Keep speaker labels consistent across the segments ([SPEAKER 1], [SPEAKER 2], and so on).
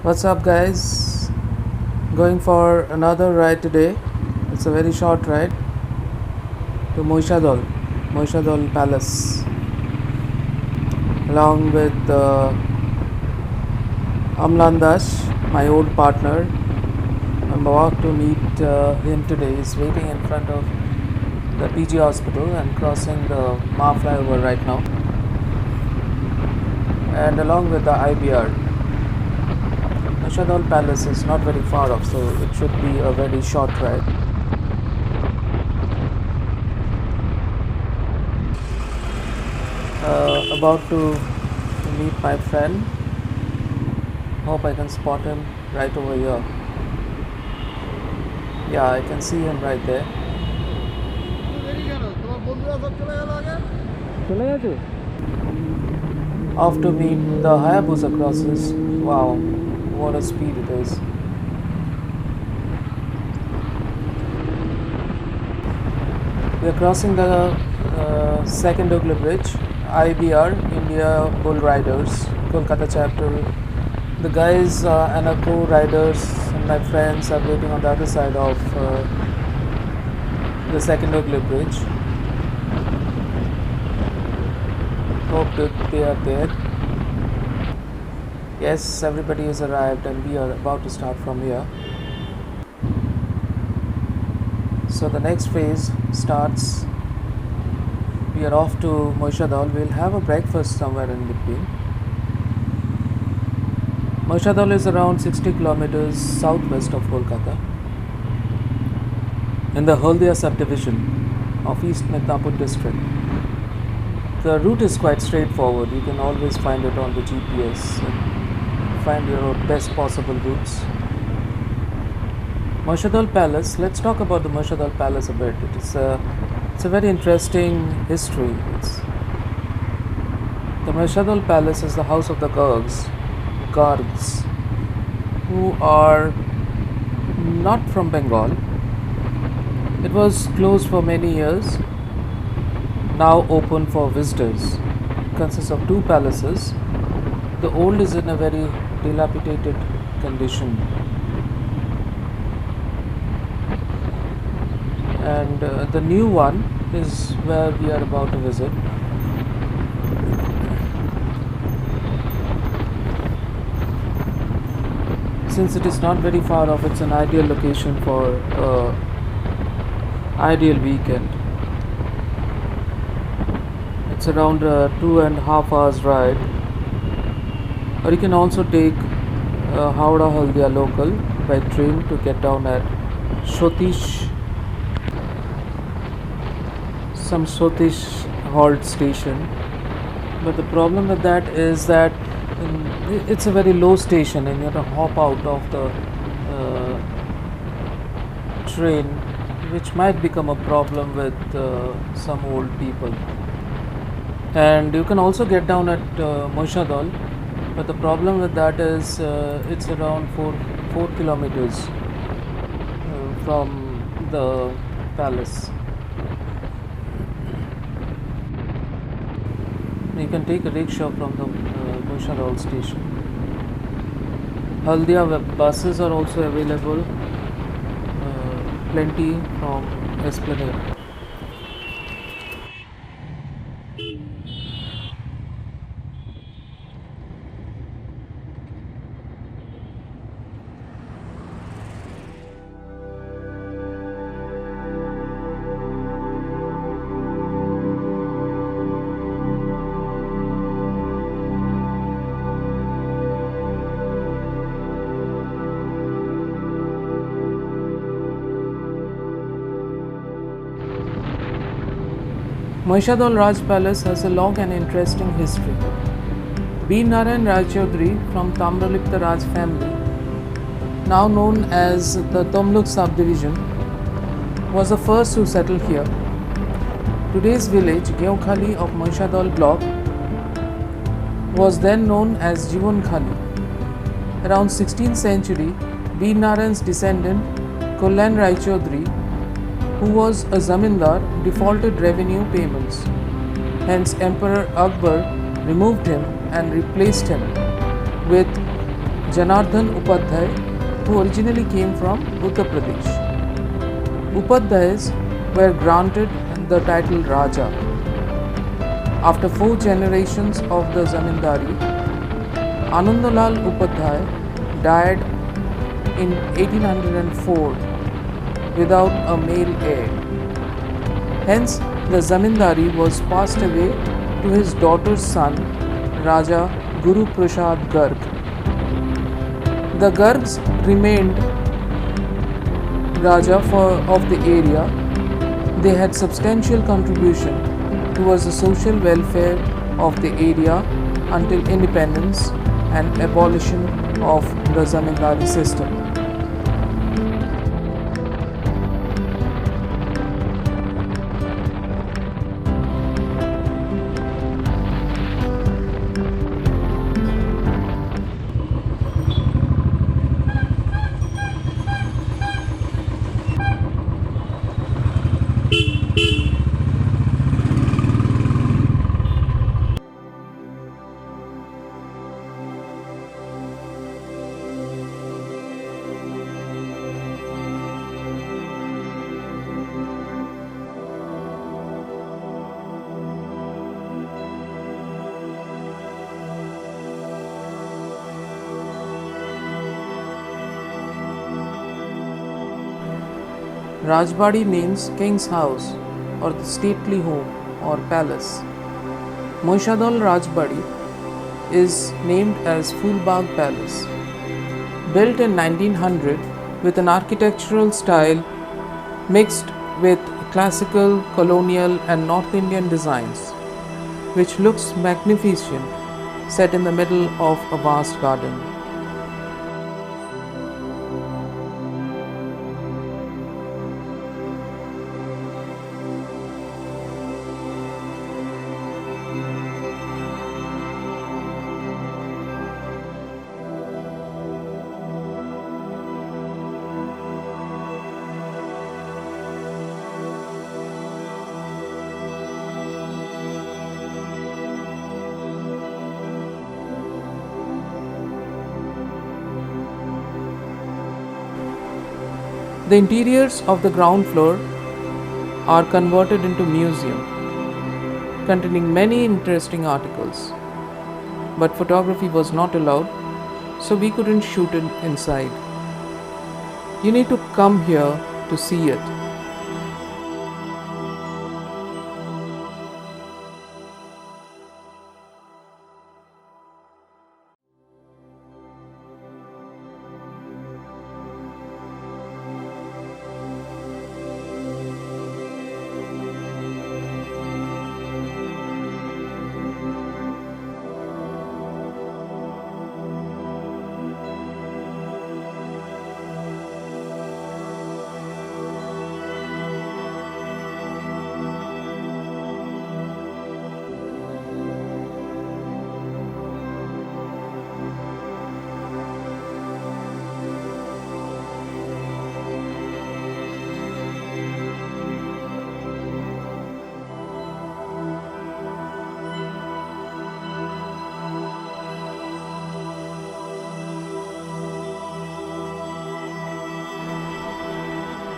[SPEAKER 1] What's up, guys? Going for another ride today. It's a very short ride to Mahishadol Palace, along with Amlandash, my old partner. I'm about to meet him today. He's waiting in front of the PG hospital and crossing the Ma flyover right now, and along with the IBR. Mahishadol Palace is not very far off, so it should be a very short ride. About to meet my friend. Hope I can spot him right over here. Yeah, I can see him right there. Off to meet the Hayabusa crosses. Wow, what a speed it is. We are crossing the second Douglas Bridge, IBR, India Bull Riders, Kolkata chapter. The guys and our co-riders and my friends are waiting on the other side of the second Douglas Bridge. Hope that they are there. Yes, everybody has arrived and we are about to start from here. So the next phase starts. We are off to Mahishadal. We'll have a breakfast somewhere in between. Mahishadal is around 60 kilometers southwest of Kolkata, in the Haldia subdivision of East Midnapur district. The route is quite straightforward. You can always find it on the GPS and find your best possible routes. Mahishadal Palace. Let's talk about the Mahishadal Palace a bit. It's a very interesting history. The Mahishadal Palace is the house of the Gargs, who are not from Bengal. It was closed for many years, now open for visitors. It consists of two palaces. The old is in a very dilapidated condition, and the new one is where we are about to visit. Since it is not very far off, it's an ideal location for ideal weekend. It's around a 2.5 hours ride, or you can also take Howrah Haldia local by train to get down at some Sotish halt station. But the problem with that is that it's a very low station and you have to hop out of the train, which might become a problem with some old people. And you can also get down at Mahishadal, but the problem with that is it's around 4 kilometers from the palace. You can take a rickshaw from the Mahishadal station. Haldia buses are also available, plenty from Esplanade. Mahishadol Raj Palace has a long and interesting history. Birnarayan Roy Chowdhury from Tamralipta Raj family, now known as the Tamluk subdivision, was the first to settle here. Today's village, Geonkhali of Mahishadol block, was then known as Jiban Khali. Around 16th century, Birnarayan's descendant, Kalyan Roy Chowdhury, who was a zamindar, defaulted revenue payments. Hence, Emperor Akbar removed him and replaced him with Janarddan Upadhyay, who originally came from Uttar Pradesh. Upadhyayas were granted the title Raja. After 4 generations of the Zamindari, Anandalal Upadhyay died in 1804 without a male heir. Hence, the Zamindari was passed away to his daughter's son, Raja Guruprasad Garg. The Gargs remained Raja of the area. They had substantial contribution towards the social welfare of the area until independence and abolition of the zamindari system. Rajbari means king's house or the stately home or palace. Mahishadol Rajbari is named as Fulbagh Palace. Built in 1900 with an architectural style mixed with classical, colonial and North Indian designs, which looks magnificent set in the middle of a vast garden. The interiors of the ground floor are converted into museum containing many interesting articles, but photography was not allowed, so we couldn't shoot it inside. You need to come here to see it.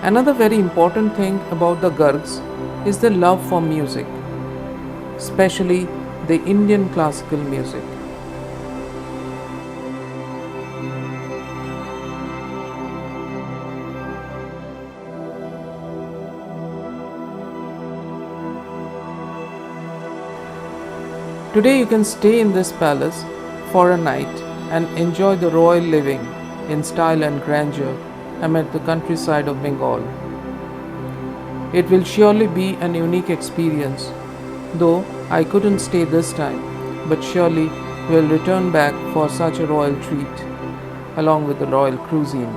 [SPEAKER 1] Another very important thing about the Gargs is their love for music, especially the Indian classical music. Today you can stay in this palace for a night and enjoy the royal living in style and grandeur amid the countryside of Bengal. It will surely be an unique experience, though I couldn't stay this time, but surely will return back for such a royal treat along with the royal cuisine.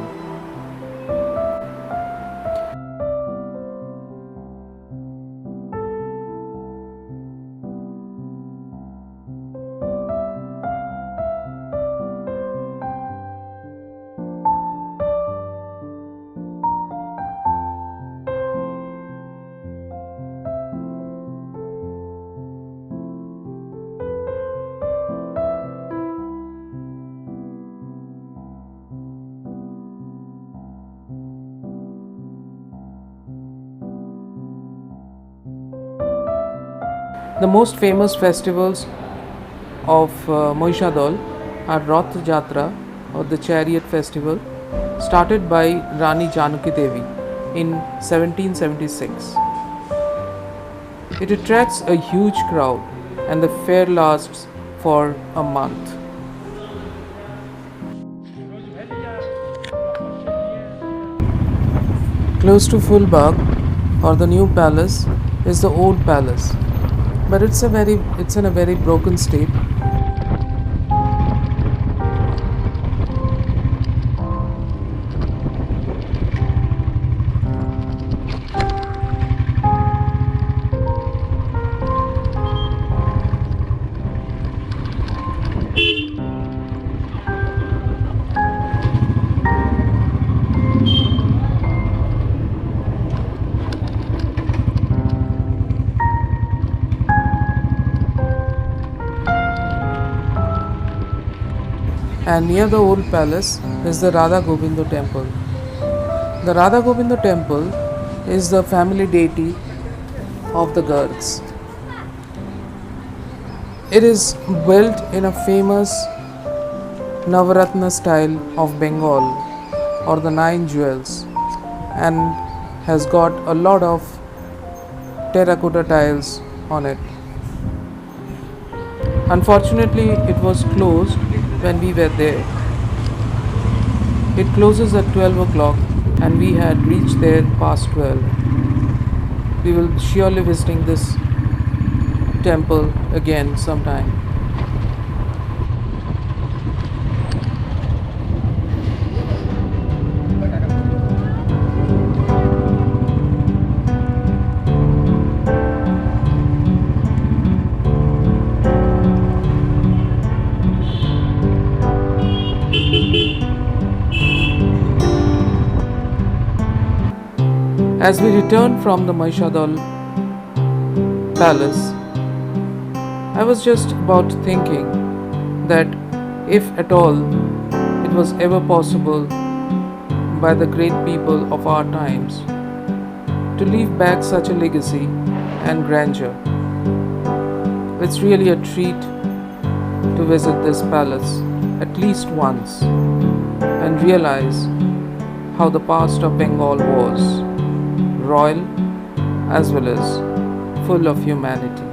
[SPEAKER 1] The most famous festivals of Mahishadol are Rath Jatra, or the chariot festival, started by Rani Janaki Devi in 1776. It attracts a huge crowd and the fair lasts for a month. Close to Fulbagh, or the new palace, is the old palace, but it's in a very broken state. And near the old palace is the Radha Govinda temple. The Radha Govinda temple is the family deity of the Gargs. It is built in a famous Navaratna style of Bengal, or the 9 jewels, and has got a lot of terracotta tiles on it. Unfortunately, it was closed when we were there. It closes at 12 o'clock and we had reached there past 12. We will surely visiting this temple again sometime. As we returned from the Mahishadal palace, I was just about thinking that if at all it was ever possible by the great people of our times to leave back such a legacy and grandeur, it's really a treat to visit this palace at least once and realize how the past of Bengal was royal as well as full of humanity.